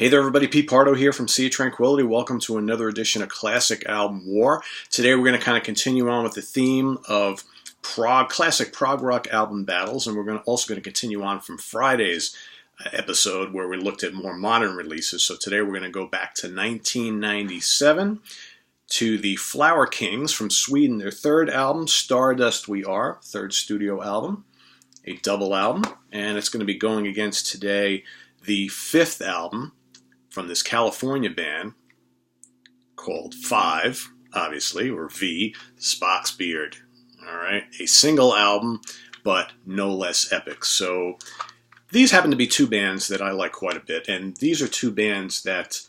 Hey there everybody, Pete Pardo here from Sea of Tranquility. Welcome to another edition of Classic Album War. Today we're going to kind of continue on with the theme of classic prog rock album battles, and we're also going to continue on from Friday's episode where we looked at more modern releases. So today we're going to go back to 1997 to the Flower Kings from Sweden, their third album, Stardust We Are, third studio album, a double album, and it's going to be going against today the fifth album from this California band called Five, obviously, or V, Spock's Beard. All right, a single album, but no less epic. So these happen to be two bands that I like quite a bit, and these are two bands that,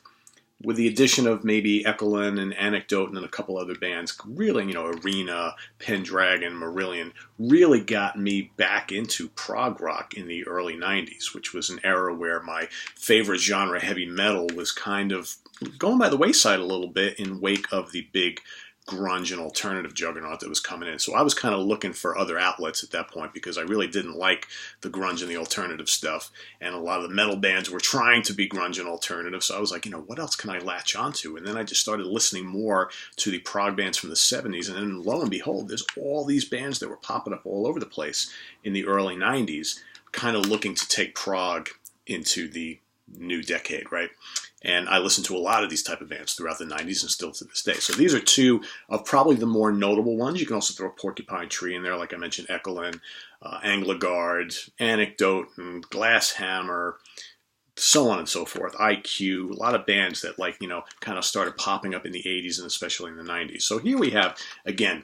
with the addition of maybe Ekelin and Anecdote and then a couple other bands, really, Arena, Pendragon, Marillion, really got me back into prog rock in the early 90s, which was an era where my favorite genre, heavy metal, was kind of going by the wayside a little bit in wake of the big grunge and alternative juggernaut that was coming in. So I was kind of looking for other outlets at that point because I really didn't like the grunge and the alternative stuff. And a lot of the metal bands were trying to be grunge and alternative. So I was like, what else can I latch onto? And then I just started listening more to the prog bands from the 70s. And then lo and behold, there's all these bands that were popping up all over the place in the early 90s, kind of looking to take prog into the new decade, right? And I listened to a lot of these type of bands throughout the 90s and still to this day. So these are two of probably the more notable ones. You can also throw Porcupine Tree in there, like I mentioned, Ekelin, Anglagard, Anecdote, and Glasshammer, so on and so forth, IQ, a lot of bands that kind of started popping up in the 80s and especially in the 90s. So here we have, again,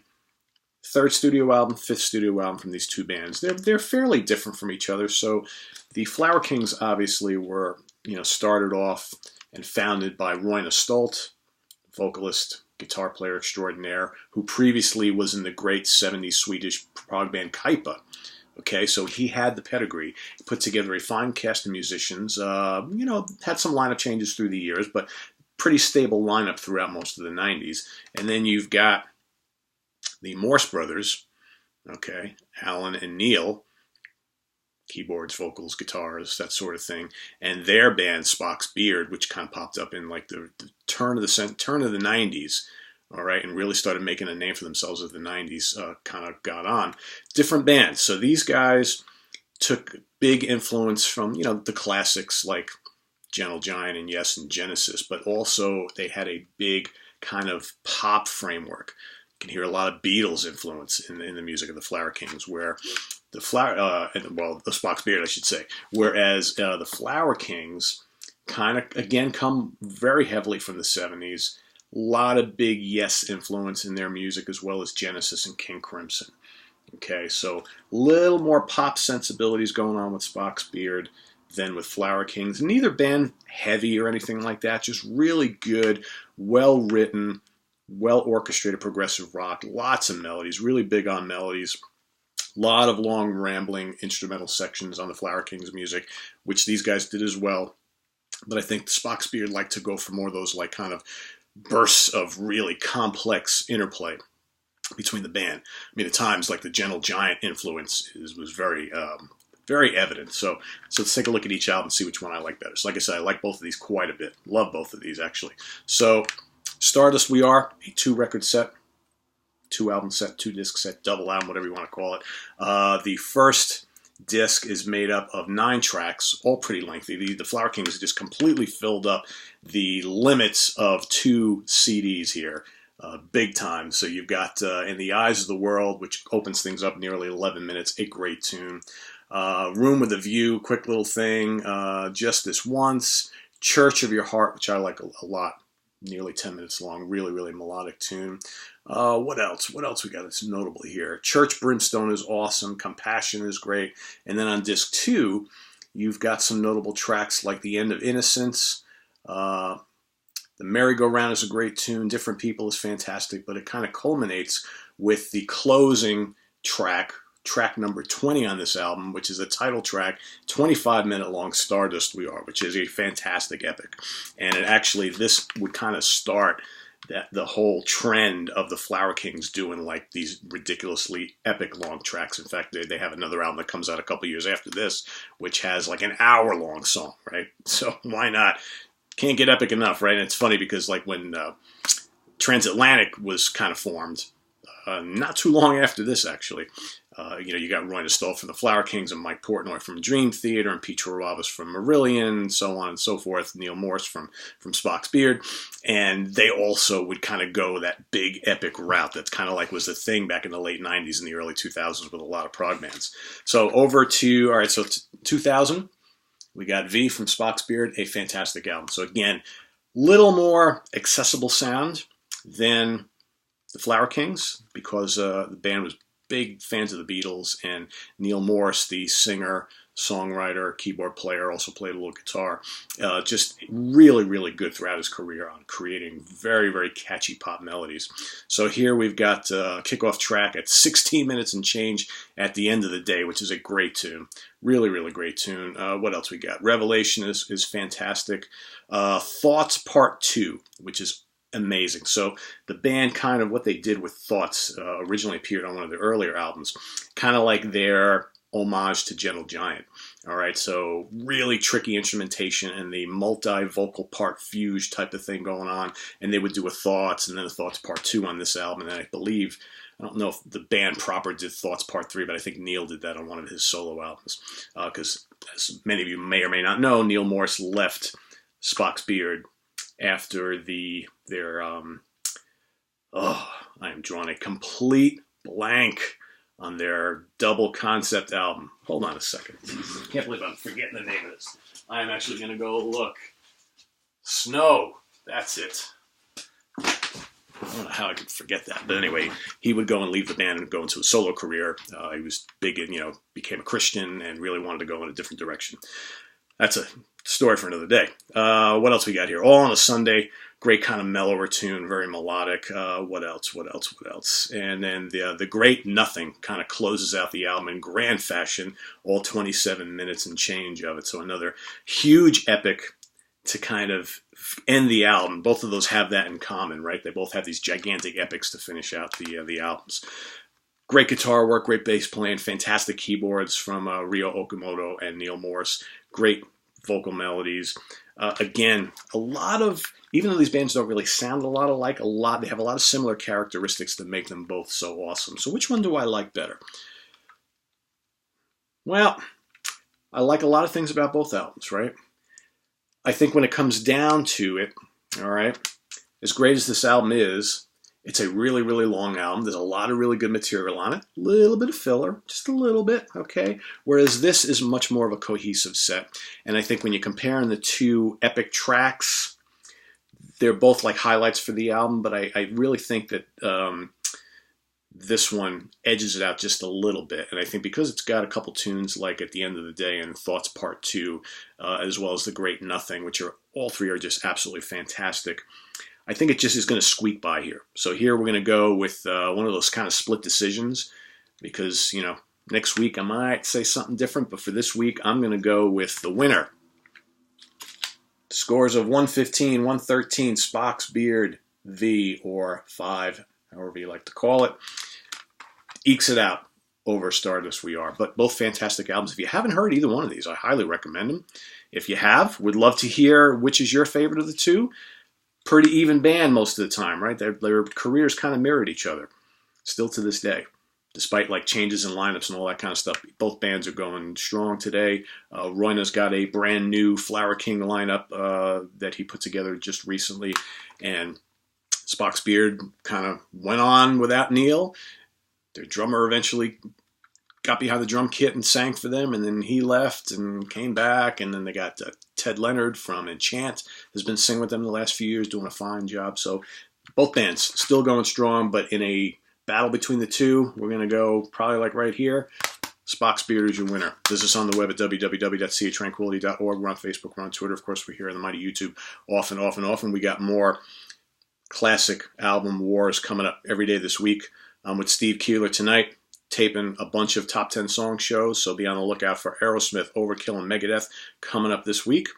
third studio album, fifth studio album from these two bands. They're fairly different from each other. So the Flower Kings obviously were, started off and founded by Roine Stolt, vocalist, guitar player extraordinaire, who previously was in the great 70s Swedish prog band Kaipa. Okay, so he had the pedigree, put together a fine cast of musicians, had some lineup changes through the years, but pretty stable lineup throughout most of the 90s. And then you've got the Morse brothers, okay, Alan and Neil, keyboards, vocals, guitars, that sort of thing, and their band Spock's Beard, which kind of popped up in like the turn of the 90s, all right, and really started making a name for themselves as the 90s kind of got on. Different bands. So these guys took big influence from, the classics like Gentle Giant and Yes and Genesis, but also they had a big kind of pop framework. You can hear a lot of Beatles influence in the music of the Flower Kings, where the Spock's Beard, I should say. Whereas the Flower Kings kind of, again, come very heavily from the 70s. A lot of big Yes influence in their music, as well as Genesis and King Crimson. Okay, so a little more pop sensibilities going on with Spock's Beard than with Flower Kings. Neither band heavy or anything like that, just really good, well-written, well-orchestrated progressive rock. Lots of melodies, really big on melodies. A lot of long, rambling instrumental sections on the Flower Kings music, which these guys did as well. But I think the Spock's Beard liked to go for more of those kind of bursts of really complex interplay between the band. I mean, at times, like the Gentle Giant influence was very, very evident. So let's take a look at each album and see which one I like better. So like I said, I like both of these quite a bit. Love both of these, actually. So Stardust We Are, a 2-record set. 2-album set, 2-disc set, double album, whatever you want to call it. The first disc is made up of 9 tracks, all pretty lengthy. The Flower Kings just completely filled up the limits of 2 CDs here, big time. So you've got In the Eyes of the World, which opens things up nearly 11 minutes, a great tune. Room with a View, quick little thing. Just This Once. Church of Your Heart, which I like a lot. Nearly 10 minutes long, really, really melodic tune. What else? What else we got that's notable here? Church Brimstone is awesome. Compassion is great. And then on disc 2, you've got some notable tracks like The End of Innocence. The Merry-Go-Round is a great tune. Different People is fantastic, but it kind of culminates with the closing track number 20 on this album, which is a title track, 25-minute long Stardust We Are, which is a fantastic epic. And this would kind of start the whole trend of the Flower Kings doing like these ridiculously epic long tracks. In fact, they have another album that comes out a couple years after this, which has like an hour-long song, right? So why not can't get epic enough, right? And it's funny because like when Transatlantic was kind of formed, not too long after this, actually. You got Roy Nassau from the Flower Kings and Mike Portnoy from Dream Theater and Pete Pardo from Marillion and so on and so forth. Neil Morse from Spock's Beard. And they also would kind of go that big epic route that's kind of like was the thing back in the late 90s and the early 2000s with a lot of prog bands. So over to, all right, so 2000, we got V from Spock's Beard, a fantastic album. So again, little more accessible sound than the Flower Kings because the band was big fans of the Beatles, and Neil Morse, the singer, songwriter, keyboard player, also played a little guitar. Just really, really good throughout his career on creating very, very catchy pop melodies. So here we've got a kickoff track at 16 minutes and change at the end of the day, which is a great tune. Really, really great tune. What else we got? Revelation is fantastic. Thoughts Part 2, which is amazing. So the band kind of what they did with Thoughts originally appeared on one of the earlier albums, kind of like their homage to Gentle Giant. All right, so really tricky instrumentation and the multi-vocal part fugue type of thing going on, and they would do a Thoughts and then a Thoughts Part 2 on this album, and then I don't know if the band proper did Thoughts Part 3, but I think Neil did that on one of his solo albums, because as many of you may or may not know, Neil Morse left Spock's Beard after I am drawing a complete blank on their double concept album. Hold on a second. Can't believe I'm forgetting the name of this. I am actually going to go look. Snow. That's it. I don't know how I could forget that. But anyway, he would go and leave the band and go into a solo career. He was big and, became a Christian and really wanted to go in a different direction. That's a story for another day. What else we got here? All on a Sunday. Great kind of mellower tune, very melodic. What else? And then the Great Nothing kind of closes out the album in grand fashion, all 27 minutes and change of it. So another huge epic to kind of end the album. Both of those have that in common, right? They both have these gigantic epics to finish out the albums. Great guitar work, great bass playing, fantastic keyboards from Ryo Okamoto and Neil Morse. Great vocal melodies. Again, a lot of, even though these bands don't really sound a lot alike, they have a lot of similar characteristics that make them both so awesome. So which one do I like better? Well, I like a lot of things about both albums, right? I think when it comes down to it, all right, as great as this album is, it's a really, really long album. There's a lot of really good material on it. A little bit of filler, just a little bit, okay? Whereas this is much more of a cohesive set. And I think when you're comparing the two epic tracks, they're both like highlights for the album, but I really think that this one edges it out just a little bit. And I think because it's got a couple tunes like At the End of the Day and Thoughts Part 2, as well as The Great Nothing, which are all three are just absolutely fantastic, I think it just is going to squeak by here. So here we're going to go with one of those kind of split decisions because, next week I might say something different, but for this week I'm going to go with the winner. Scores of 115, 113, Spock's Beard, V, or 5, however you like to call it. Ekes it out over Stardust We Are. But both fantastic albums. If you haven't heard either one of these, I highly recommend them. If you have, would love to hear which is your favorite of the two. Pretty even band most of the time, right? Their careers kind of mirrored each other, still to this day, despite like changes in lineups and all that kind of stuff. Both bands are going strong today. Royna's got a brand new Flower King lineup that he put together just recently, and Spock's Beard kind of went on without Neil. Their drummer eventually got behind the drum kit and sang for them, and then he left and came back, and then they got Ted Leonard from Enchant has been singing with them the last few years, doing a fine job. So both bands still going strong, but in a battle between the two, we're going to go probably like right here. Spock's Beard is your winner. Visit us on the web at www.seatranquility.org. We're on Facebook, we're on Twitter. Of course, we're here on the mighty YouTube often. We got more classic album wars coming up every day this week. With Steve Keeler tonight, taping a bunch of top 10 song shows, so be on the lookout for Aerosmith, Overkill, and Megadeth coming up this week.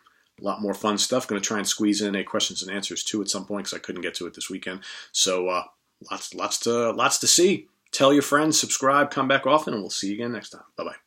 A lot more fun stuff. Going to try and squeeze in a questions and answers too at some point because I couldn't get to it this weekend. So lots to see. Tell your friends, subscribe, come back often, and we'll see you again next time. Bye-bye.